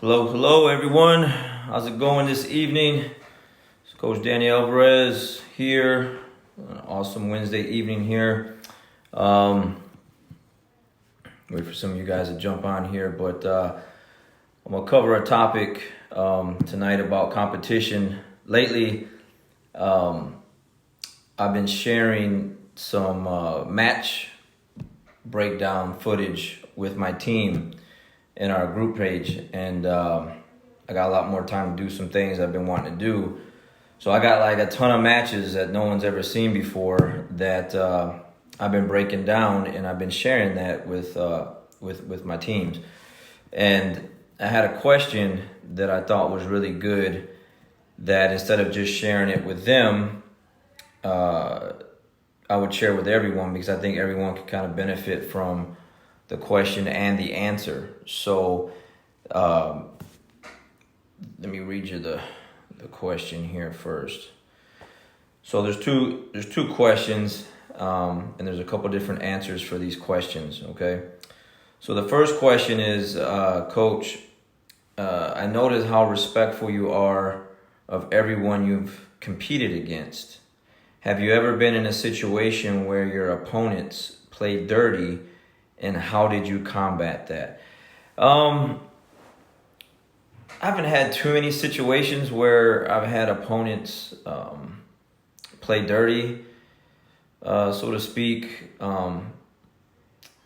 Hello, everyone. How's it going this evening? It's Coach Alvarez here. An awesome Wednesday evening here. Wait for some of you guys to jump on here, but I'm gonna cover a topic tonight about competition. Lately, I've been sharing some match breakdown footage with my team in our group page, and I got a lot more time to do some things I've been wanting to do. So I got like a ton of matches that no one's ever seen before that I've been breaking down, and I've been sharing that with my teams. And I had a question that I thought was really good, that instead of just sharing it with them, I would share with everyone, because I think everyone could kind of benefit from the question and the answer. So let me read you the question here first. So there's two questions, and there's a couple different answers for these questions, okay? So the first question is, Coach, I noticed how respectful you are of everyone you've competed against. Have you ever been in a situation where your opponents played dirty, and how did you combat that? I haven't had too many situations where I've had opponents play dirty, so to speak.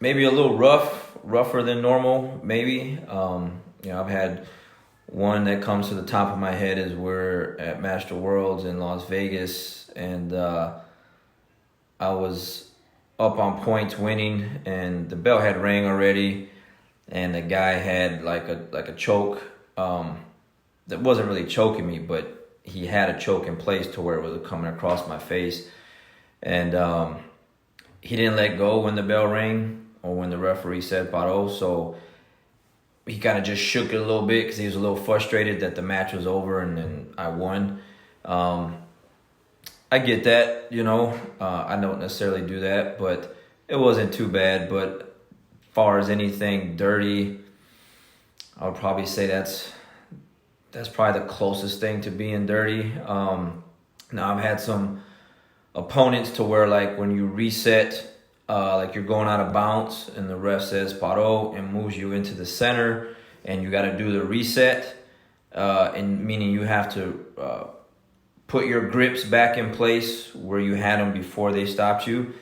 Maybe a little rougher than normal, maybe. I've had one that comes to the top of my head is we're at Master Worlds in Las Vegas, and I was up on points winning, and the bell had rang already, and the guy had like a choke that wasn't really choking me, but he had a choke in place to where it was coming across my face, and he didn't let go when the bell rang or when the referee said paro, so he kind of just shook it a little bit because he was a little frustrated that the match was over and then I won. I get that, I don't necessarily do that, but it wasn't too bad. But as far as anything dirty, I would probably say that's probably the closest thing to being dirty. Now I've had some opponents to where, like, when you reset, like you're going out of bounds and the ref says paro and moves you into the center, and you got to do the reset, and meaning you have to put your grips back in place where you had them before they stopped you.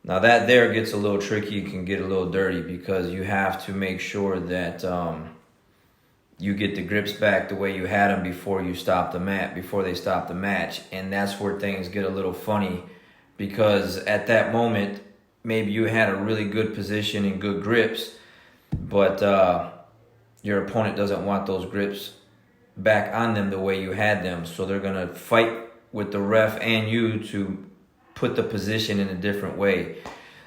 Now that there gets a little tricky, it can get a little dirty, because you have to make sure that you get the grips back the way you had them before they stopped the match. And that's where things get a little funny, because at that moment, maybe you had a really good position and good grips, but your opponent doesn't want those grips back on them the way you had them, so they're gonna fight with the ref and you to put the position in a different way.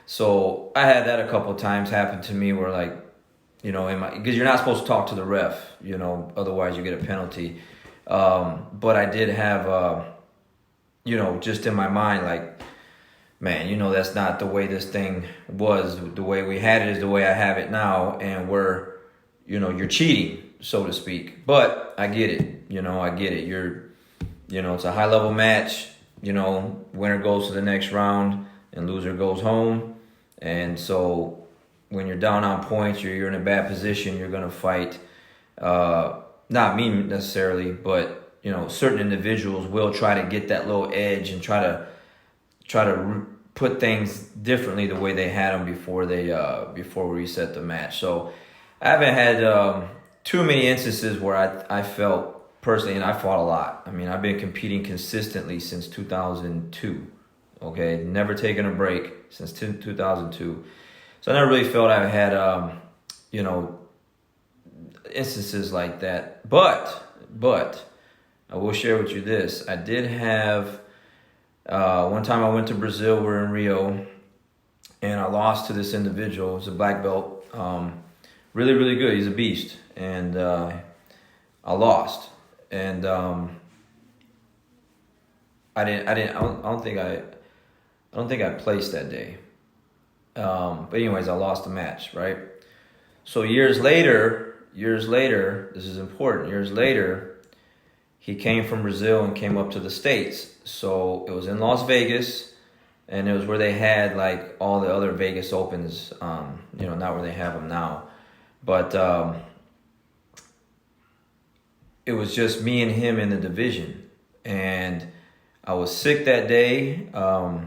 So I had that a couple times happen to me, where, like, because you're not supposed to talk to the ref, otherwise you get a penalty. But I did have, just in my mind, like, man, that's not the way this thing was. The way we had it is the way I have it now, and you're cheating, so to speak. But I get it, I get it. It's a high level match, winner goes to the next round and loser goes home. And so when you're down on points, you're in a bad position, you're going to fight. Not me necessarily, but, certain individuals will try to get that little edge and try to put things differently the way they had them before we reset the match. So I haven't had too many instances where I felt personally, and I fought a lot. I mean, I've been competing consistently since 2002, okay? Never taken a break since 2002. So I never really felt I had, instances like that. But I will share with you this. I did have, one time I went to Brazil, we're in Rio, and I lost to this individual. He's a black belt, really, really good. He's a beast. And I lost. And I don't think I placed that day. But anyways, I lost the match, right? So years later, years later, this is important, years later, he came from Brazil and came up to the States. So it was in Las Vegas, and it was where they had like all the other Vegas Opens, not where they have them now. But it was just me and him in the division. And I was sick that day. I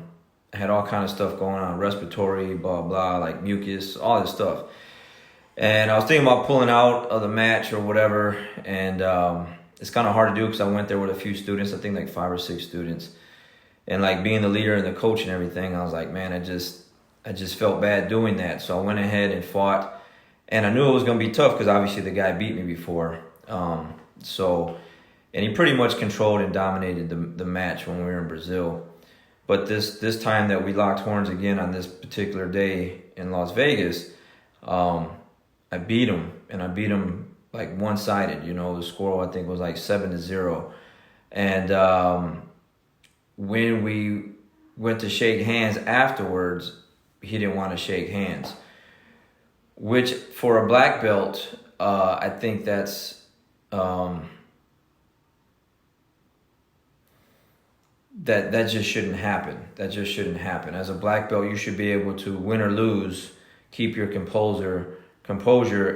had all kind of stuff going on, respiratory, blah, blah, like mucus, all this stuff. And I was thinking about pulling out of the match or whatever. And it's kind of hard to do because I went there with a few students, I think like 5 or 6 students. And like being the leader and the coach and everything, I was like, man, I just felt bad doing that. So I went ahead and fought. And I knew it was going to be tough because obviously the guy beat me before. And he pretty much controlled and dominated the match when we were in Brazil. But this time that we locked horns again on this particular day in Las Vegas, I beat him, and I beat him like one-sided. The score I think was like 7-0. And when we went to shake hands afterwards, he didn't want to shake hands, which for a black belt, I think that's that just shouldn't happen. That just shouldn't happen. As a black belt, you should be able to win or lose, keep your composure,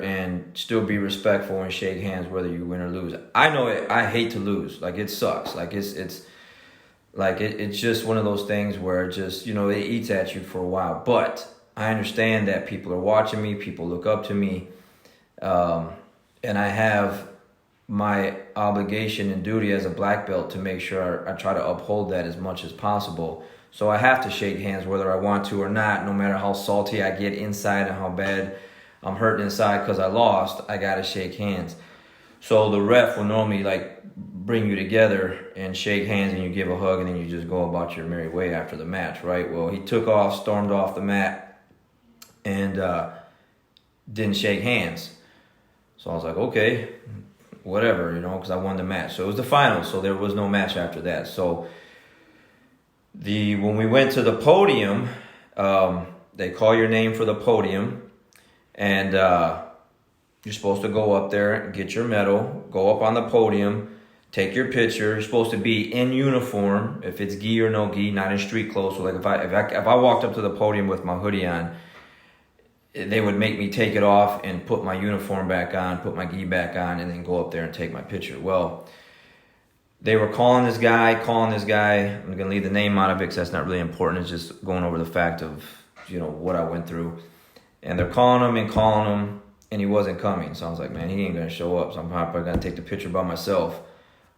and still be respectful and shake hands whether you win or lose. I know it. I hate to lose. Like, it sucks. Like, it's just one of those things where it just, it eats at you for a while. But I understand that people are watching me. People look up to me. And I have my obligation and duty as a black belt to make sure I try to uphold that as much as possible. So I have to shake hands whether I want to or not, no matter how salty I get inside and how bad I'm hurting inside because I lost. I got to shake hands. So the ref will normally like bring you together and shake hands, and you give a hug, and then you just go about your merry way after the match, right? Well, he took off, stormed off the mat, and didn't shake hands. So I was like, okay, whatever, because I won the match. So it was the final, so there was no match after that. So when we went to the podium, they call your name for the podium, and you're supposed to go up there, get your medal, go up on the podium, take your picture. You're supposed to be in uniform, if it's gi or no gi, not in street clothes. So like if I walked up to the podium with my hoodie on, they would make me take it off and put my uniform back on, put my gi back on, and then go up there and take my picture. Well, they were calling this guy. I'm going to leave the name out of it because that's not really important. It's just going over the fact of, what I went through. And they're calling him, and he wasn't coming. So I was like, man, he ain't going to show up. So I'm probably going to take the picture by myself,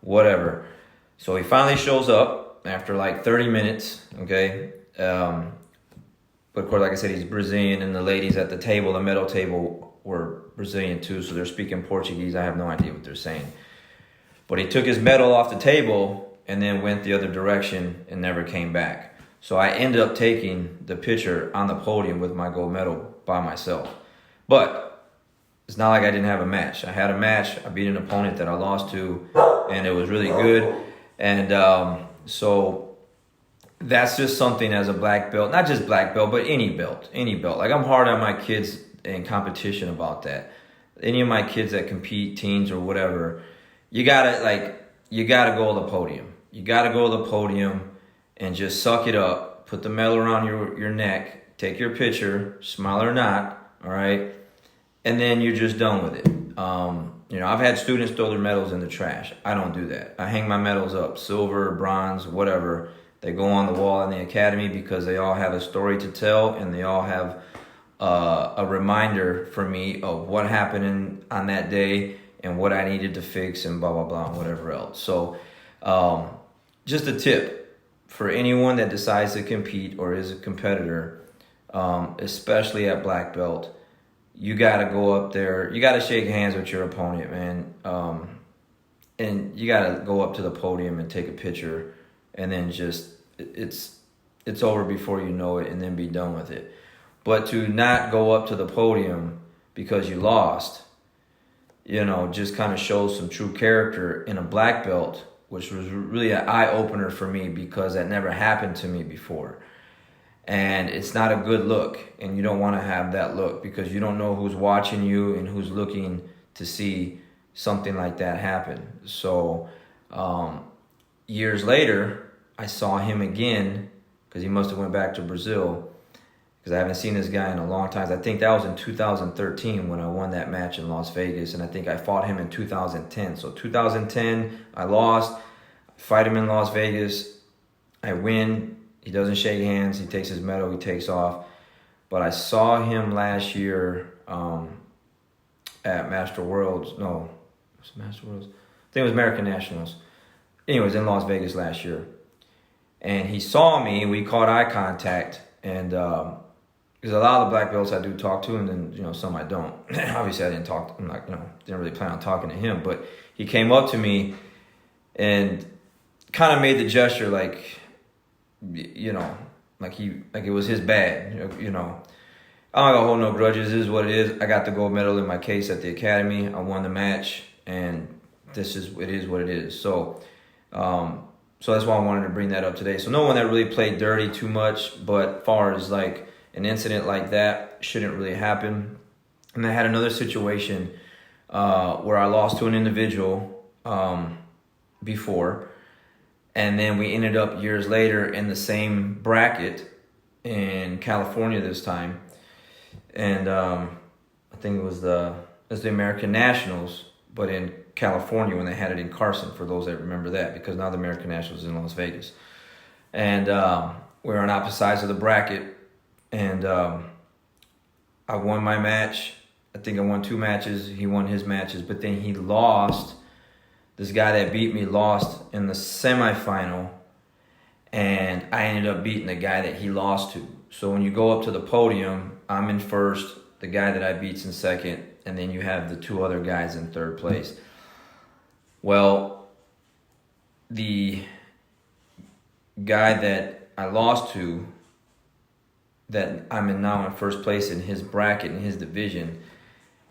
whatever. So he finally shows up after like 30 minutes, okay? But of course, like I said, he's Brazilian, and the ladies at the table, the medal table, were Brazilian too, so they're speaking Portuguese. I have no idea what they're saying. But he took his medal off the table and then went the other direction and never came back. So I ended up taking the picture on the podium with my gold medal by myself. But it's not like I didn't have a match. I had a match. I beat an opponent that I lost to, and it was really good. And so that's just something as a black belt, not just black belt, but any belt. Like, I'm hard on my kids in competition about that. Any of my kids that compete, teens or whatever, you gotta go to the podium. You gotta go to the podium and just suck it up. Put the medal around your neck. Take your picture, smile or not, all right? And then you're just done with it. I've had students throw their medals in the trash. I don't do that. I hang my medals up, silver, bronze, whatever. They go on the wall in the academy because they all have a story to tell, and they all have a reminder for me of what happened on that day and what I needed to fix and blah, blah, blah, and whatever else. So just a tip for anyone that decides to compete or is a competitor, especially at black belt, you got to go up there. You got to shake hands with your opponent, man. And you got to go up to the podium and take a picture, and then just it's over before you know it, and then be done with it. But to not go up to the podium because you lost, just kind of shows some true character in a black belt, which was really an eye-opener for me because that never happened to me before. And it's not a good look, and you don't want to have that look because you don't know who's watching you and who's looking to see something like that happen. So years later, I saw him again because he must have went back to Brazil, because I haven't seen this guy in a long time. I think that was in 2013 when I won that match in Las Vegas, and I think I fought him in 2010. So 2010, I lost. I fight him in Las Vegas. I win. He doesn't shake hands. He takes his medal. He takes off. But I saw him last year at Master Worlds. No, was it Master Worlds? I think it was American Nationals. Anyways, in Las Vegas last year. And he saw me. We caught eye contact. And because a lot of the black belts I do talk to, and then, some I don't. Obviously, I didn't talk. I'm like, didn't really plan on talking to him. But he came up to me and kind of made the gesture like, like it was his bad. I'm not gonna hold no grudges. This is what it is. I got the gold medal in my case at the academy. I won the match, and it is what it is. So, so that's why I wanted to bring that up today. So no one that really played dirty too much, but far as like an incident like that shouldn't really happen. And I had another situation where I lost to an individual before, and then we ended up years later in the same bracket in California this time. And I think it was the American Nationals, but in California when they had it in Carson, for those that remember that, because now the American Nationals is in Las Vegas. And we were on opposite sides of the bracket, and I won my match. I think I won 2 matches. He won his matches, but then he lost. This guy that beat me lost in the semifinal, and I ended up beating the guy that he lost to. So when you go up to the podium, I'm in first, the guy that I beat's in second, and then you have the 2 other guys in third place. Well, the guy that I lost to, that I'm now in first place in his bracket, in his division,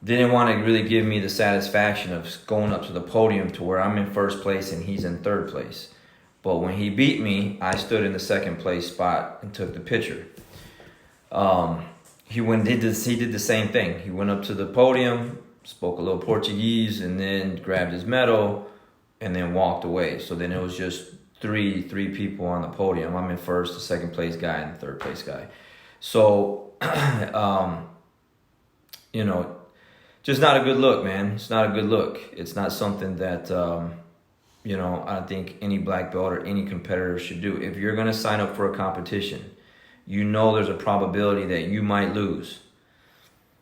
didn't want to really give me the satisfaction of going up to the podium to where I'm in first place and he's in third place. But when he beat me, I stood in the second place spot and took the picture. He did the same thing. He went up to the podium, spoke a little Portuguese, and then grabbed his medal and then walked away. So then it was just three people on the podium. I'm in first, the second place guy, and the third place guy. So, just not a good look, man. It's not a good look. It's not something that, I don't think any black belt or any competitor should do. If you're going to sign up for a competition, there's a probability that you might lose.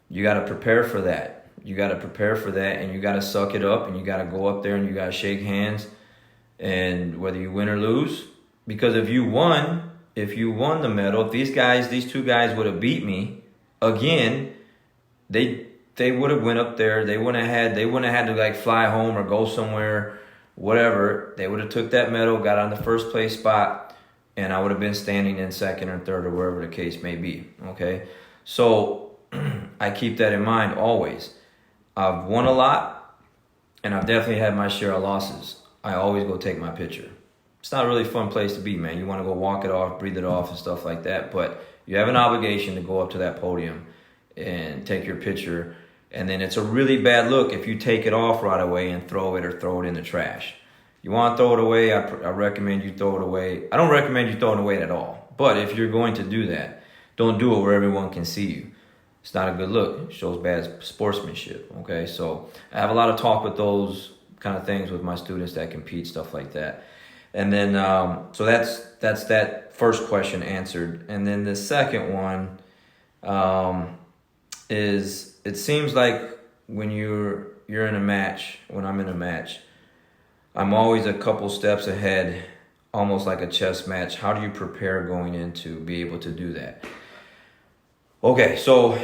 You got to prepare for that. And you got to suck it up, and you got to go up there and you got to shake hands, and whether you win or lose. Because if you won the medal, if these 2 guys would have beat me again, they would have went up there. They wouldn't have had to like fly home or go somewhere, whatever. They would have took that medal, got on the first place spot, and I would have been standing in second or third or wherever the case may be. Okay, so I keep that in mind always. I've won a lot, and I've definitely had my share of losses. I always go take my picture. It's not a really fun place to be, man. You want to go walk it off, breathe it off, and stuff like that. But you have an obligation to go up to that podium and take your picture. And then it's a really bad look if you take it off right away and throw it in the trash. You want to throw it away, I recommend you throw it away. I don't recommend you throwing it away at all. But if you're going to do that, don't do it where everyone can see you. It's not a good look. It shows bad sportsmanship, okay? So I have a lot of talk with those kind of things with my students that compete, stuff like that. And then, so that's that first question answered. And then the second one is, it seems like when you're in a match, when I'm in a match, I'm always a couple steps ahead, almost like a chess match. How do you prepare going in to be able to do that? Okay, so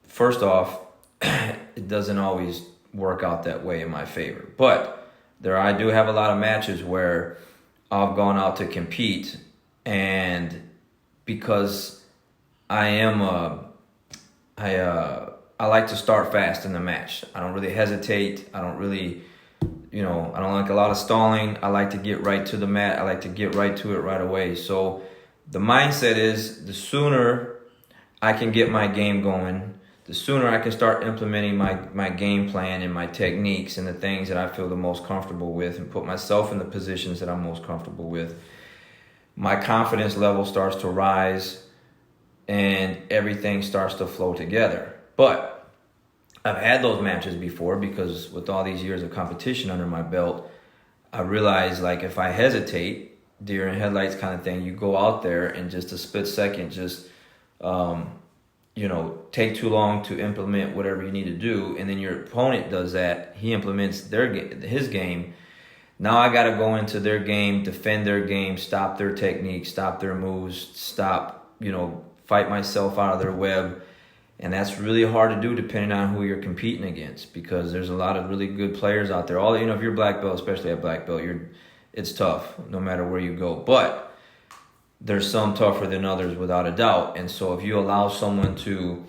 first off, it doesn't always work out that way in my favor. But I do have a lot of matches where I've gone out to compete, and because I like to start fast in the match. I don't really hesitate. I don't really, I don't like a lot of stalling. I like to get right to the mat. I like to get right to it right away. So the mindset is, the sooner I can get my game going, the sooner I can start implementing my game plan and my techniques and the things that I feel the most comfortable with and put myself in the positions that I'm most comfortable with, my confidence level starts to rise and everything starts to flow together. But I've had those matches before because with all these years of competition under my belt, I realized like if I hesitate, deer in headlights kind of thing, you go out there and just a split second just take too long to implement whatever you need to do, and then your opponent does that, he implements his game. Now I got to go into their game, defend their game, stop their technique, stop their moves, stop, fight myself out of their web. And that's really hard to do depending on who you're competing against, because there's a lot of really good players out there. If you're black belt, especially at black belt, it's tough no matter where you go. But there's some tougher than others without a doubt. And so if you allow someone to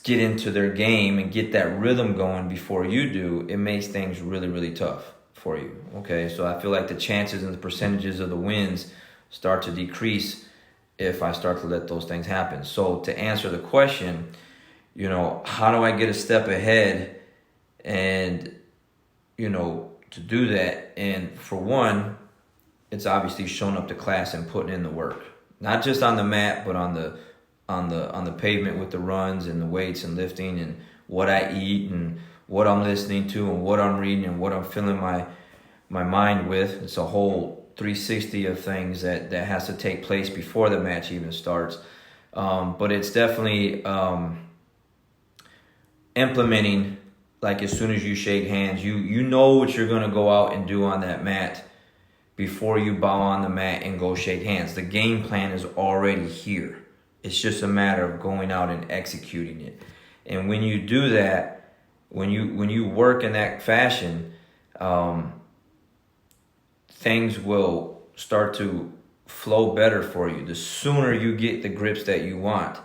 get into their game and get that rhythm going before you do, it makes things really, really tough for you. Okay, so I feel like the chances and the percentages of the wins start to decrease if I start to let those things happen. So to answer the question, how do I get a step ahead and, to do that? And for one, it's obviously showing up to class and putting in the work, not just on the mat, but on the pavement with the runs and the weights and lifting and what I eat and what I'm listening to and what I'm reading and what I'm filling my mind with. It's a whole 360 of things that has to take place before the match even starts. But it's definitely implementing, like as soon as you shake hands, you know what you're going to go out and do on that mat before you bow on the mat and go shake hands. The game plan is already here. It's just a matter of going out and executing it. And when you do that, when you work in that fashion, things will start to flow better for you. The sooner you get the grips that you want,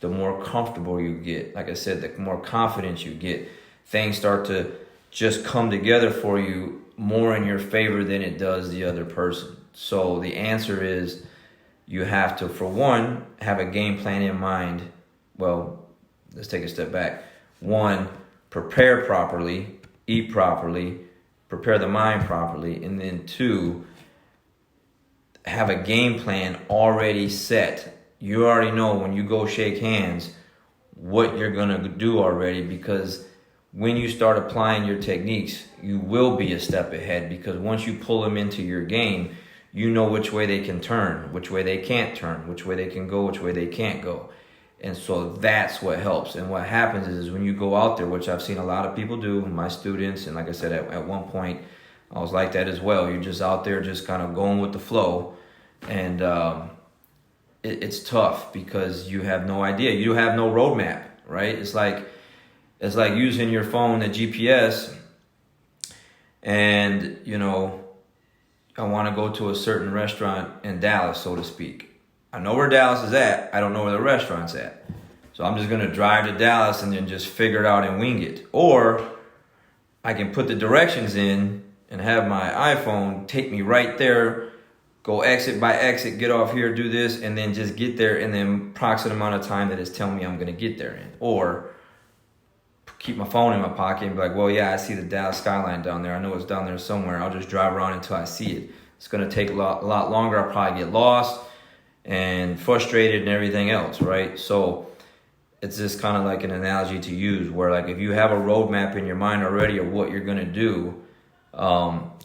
the more comfortable you get. Like I said, the more confidence you get, things start to just come together for you more in your favor than it does the other person. So the answer is you have to, for one, have a game plan in mind. Well, let's take a step back. One, prepare properly, eat properly, prepare the mind properly, and then two, have a game plan already set. You already know when you go shake hands what you're going to do already, because when you start applying your techniques, you will be a step ahead, because once you pull them into your game, you know which way they can turn, which way they can't turn, which way they can go, which way they can't go. And so that's what helps. And what happens is when you go out there, which I've seen a lot of people do, my students, and like I said, at one point, I was like that as well. You're just out there just kind of going with the flow. And it's tough because you have no idea. You have no roadmap, right? It's like using your phone, the GPS, and, I want to go to a certain restaurant in Dallas, so to speak. I know where Dallas is at. I don't know where the restaurant's at. So I'm just going to drive to Dallas and then just figure it out and wing it. Or I can put the directions in and have my iPhone take me right there, go exit by exit, get off here, do this, and then just get there in the approximate amount of time that it's telling me I'm going to get there in. Or keep my phone in my pocket and be like, well, yeah, I see the Dallas skyline down there. I know it's down there somewhere. I'll just drive around until I see it. It's going to take a lot longer. I'll probably get lost and frustrated and everything else, right? So it's just kind of like an analogy to use where, like, if you have a roadmap in your mind already of what you're going to do,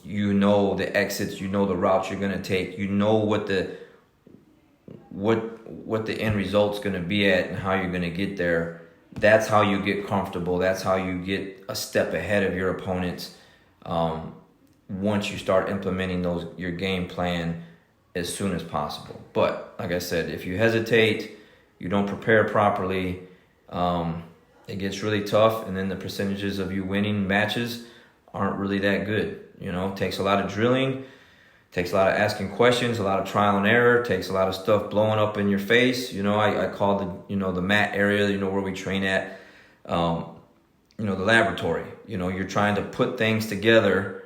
you know the exits, you know the routes you're going to take, you know what the end result's going to be at and how you're going to get there. That's how you get comfortable. That's how you get a step ahead of your opponents. Once you start implementing your game plan as soon as possible. But like I said, if you hesitate, you don't prepare properly, it gets really tough, and then the percentages of you winning matches aren't really that good. It takes a lot of drilling, takes a lot of asking questions, a lot of trial and error, takes a lot of stuff blowing up in your face. I call the mat area, where we train at, the laboratory. You're trying to put things together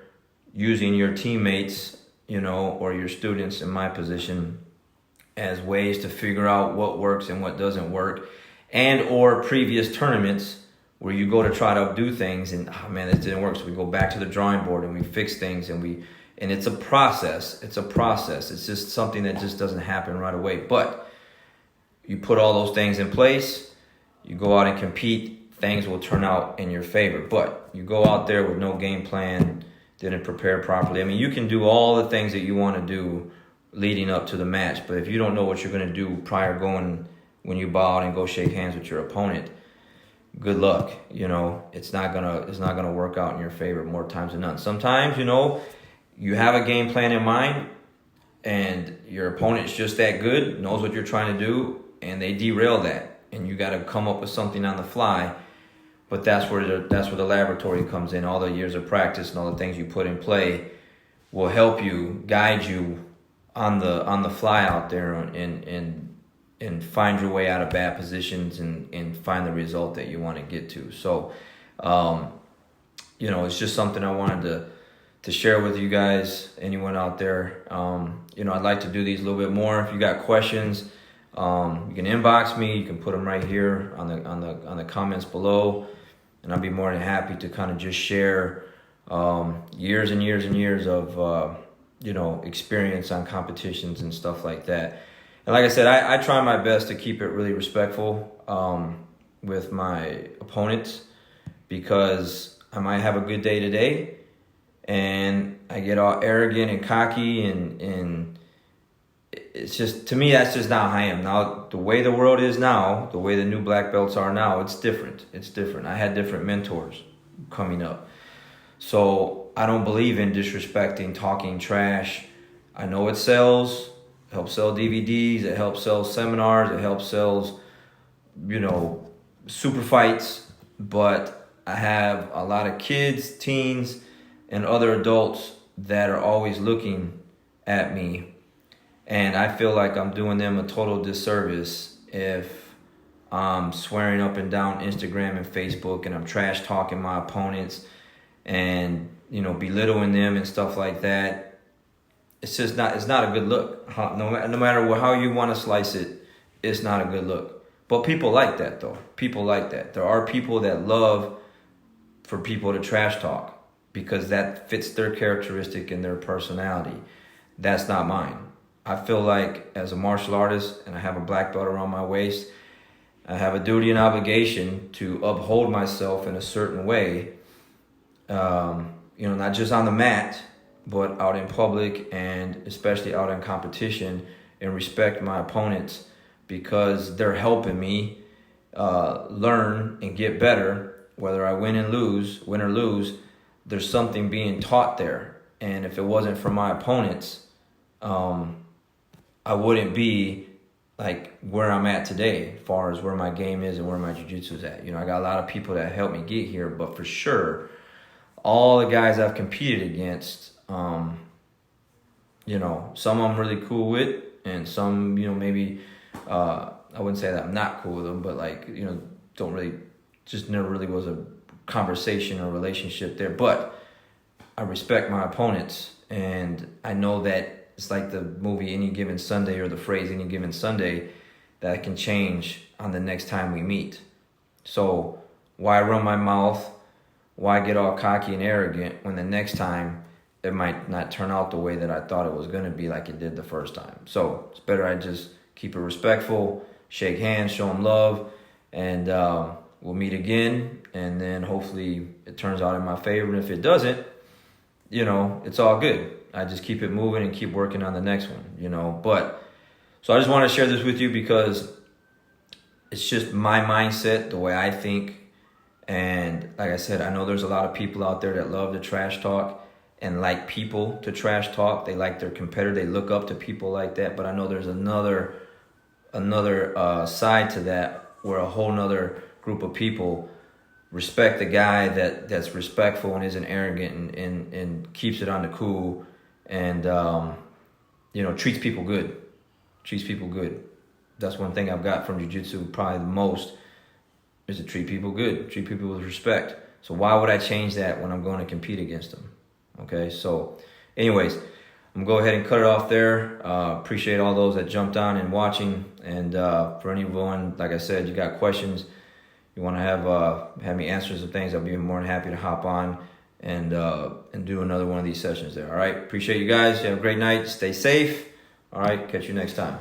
using your teammates, or your students in my position as ways to figure out what works and what doesn't work. and or previous tournaments where you go to try to do things and, oh man, this didn't work. So we go back to the drawing board and we fix things, and it's a process. It's a process. It's just something that just doesn't happen right away. But you put all those things in place, you go out and compete, things will turn out in your favor. But you go out there with no game plan, didn't prepare properly. I mean, you can do all the things that you want to do leading up to the match, but if you don't know what you're going to do prior going when you bow out and go shake hands with your opponent, good luck. It's not gonna work out in your favor more times than none. Sometimes, you have a game plan in mind and your opponent's just that good, knows what you're trying to do, and they derail that, and you got to come up with something on the fly. But that's where the laboratory comes in. All the years of practice and all the things you put in play will help you, guide you on the fly out there, and find your way out of bad positions and find the result that you want to get to. So, it's just something I wanted to share with you guys, anyone out there. I'd like to do these a little bit more. If you got questions, you can inbox me. You can put them right here on the comments below, and I'd be more than happy to kind of just share years and years and years of experience on competitions and stuff like that. And like I said, I try my best to keep it really respectful with my opponents, because I might have a good day today and I get all arrogant and cocky, and it's just, to me, that's just not how I am. Now, the way the world is now, the way the new black belts are now, it's different. It's different. I had different mentors coming up. So I don't believe in disrespecting, talking trash. I know it sells. It helps sell DVDs. It helps sell seminars. It helps sell, super fights. But I have a lot of kids, teens, and other adults that are always looking at me. And I feel like I'm doing them a total disservice if I'm swearing up and down Instagram and Facebook, and I'm trash talking my opponents and, belittling them and stuff like that. It's not a good look. No matter how you want to slice it, it's not a good look. But people like that, though. People like that. There are people that love for people to trash talk because that fits their characteristic and their personality. That's not mine. I feel like as a martial artist, and I have a black belt around my waist, I have a duty and obligation to uphold myself in a certain way, not just on the mat, but out in public, and especially out in competition, and respect my opponents because they're helping me learn and get better. Whether I win or lose, there's something being taught there. And if it wasn't for my opponents, I wouldn't be like where I'm at today, as far as where my game is and where my jiu-jitsu is at. I got a lot of people that helped me get here, but for sure, all the guys I've competed against, some I'm really cool with, and some, maybe, I wouldn't say that I'm not cool with them, but don't really, just never really was a conversation or relationship there. But I respect my opponents, and I know that it's like the movie Any Given Sunday, or the phrase Any Given Sunday, that can change on the next time we meet. So why run my mouth? Why get all cocky and arrogant when the next time it might not turn out the way that I thought it was going to be, like it did the first time? So it's better I just keep it respectful, shake hands, show them love, and we'll meet again. And then hopefully it turns out in my favor. And if it doesn't, it's all good. I just keep it moving and keep working on the next one, But, so I just want to share this with you because it's just my mindset, the way I think. And like I said, I know there's a lot of people out there that love to trash talk and like people to trash talk. They like their competitor. They look up to people like that. But I know there's another side to that, where a whole nother group of people respect the guy that's respectful and isn't arrogant and keeps it on the cool, and treats people good. That's one thing I've got from jiu-jitsu probably the most, is to treat people good, treat people with respect. So why would I change that when I'm going to compete against them? Okay, so anyways, I'm gonna go ahead and cut it off there. Appreciate all those that jumped on and watching. And for anyone, like I said, you got questions, you want to have me answer some things, I'll be more than happy to hop on and do another one of these sessions there. All right, appreciate you guys. You have a great night. Stay safe. All right, catch you next time.